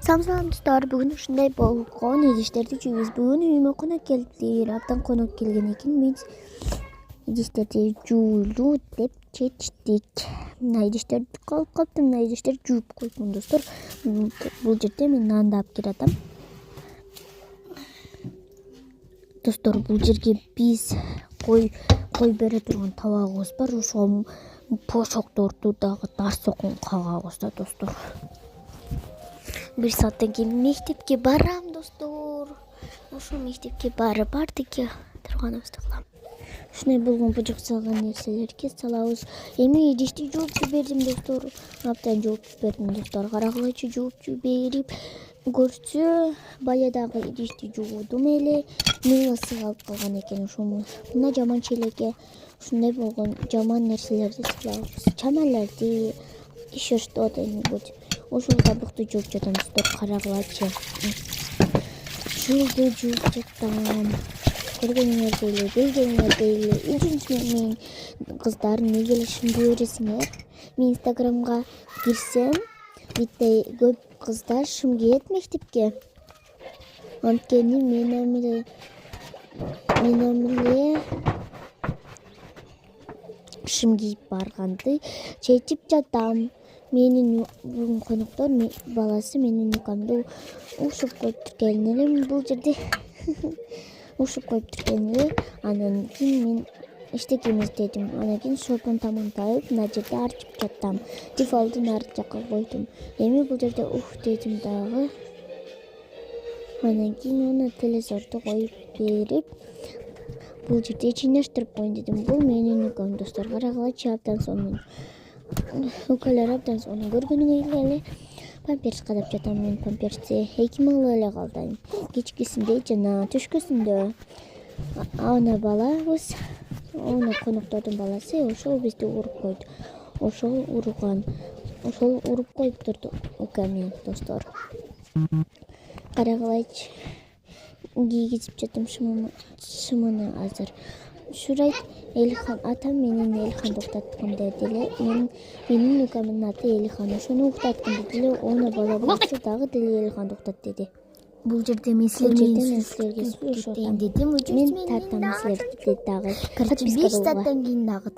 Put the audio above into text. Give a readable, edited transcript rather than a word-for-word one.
Самсам достор бүгін ушундай болгон идиштерди жуйбуз. Бүгүн үйүмө конок келди. Абдан конок келген экен. Биз идиштерди жуулу деп чечтик. Мына идиштерди калып калыптыр. Мына идиштерди жууп койдум достор. Бул жерде мен нанды алып келатам. Достор, бул жерге биз кой бере турган табагыбыз бар. Ошол пошокторду дагы дарсокон кагабыз да достор. Bir saatten keyin mектепке барам достор. Ошол мектепке барып артык турганыбызды кылам. Ушундай болгон бужук салган нерселерге салабыз. Эми идишти жууп жибердим достор. Абдан жууп жибердим достор. Карагылачы жууп жиберип көрсө, баядагы идишти жуудум эле. Мыйгасы калып калган экен ошону. Мына жаман челекке ушундай болгон жаман нерселерди салабыз. Чамаларды еще что-то-нибудь. Ошол табакты жууп жатам достор, карагылачы. Жуулду жууп жатам. Көргөнүңөрдөй эле, билгениңердей эле. Үчүнчү мен кыздар эмне келишимди бересиңер. Мен инстаграмга кирсем, битте көп кыздар шым кийет мектепке. Анткени мен эле шым кийип барганды чечип жатам. Менин бүгүн коноктор баласы менин укамды ушуп коюптур келин эле бул жерде. Ушуп коюптур келин эле. Анан кийин мен эчтекемиз дедим. Анан кийин шопун тамамтайып, мына жерде арчып жаттым. Дефолтун ар жакка койдум. Эми бул жерде дедим дагы. Анан кийин аны телевизорду коюп берип, бул жерде жыйнаштырып коеюн дедим. Бул менин укам достор. Карагылачы абдан сонун. Укалар абдан сонун. Көргөнүңөр эле памперс кадап жатам мен. Памперсти 2 миң эле калды. Кечкисинде жана түшкүсүндө. Ана балабыз, аны коноктордун баласы, ошол бизди уруп койду. Ошол уруп коюптур укамы достор. Карагылачы кийгизип жатам шымыны азыр. Шурайт Элихан, атам менин Элихан уктаткан деди эле. Менин укамдын аты Элихан. Ошону уктаткан деди эле. Оны бала болсо дагы деле Элихан уктат деди. Бул жерде мен силерге сүйлөшөм дедим. Мен тартам силерди дагы. 5 сааттан кийин дагы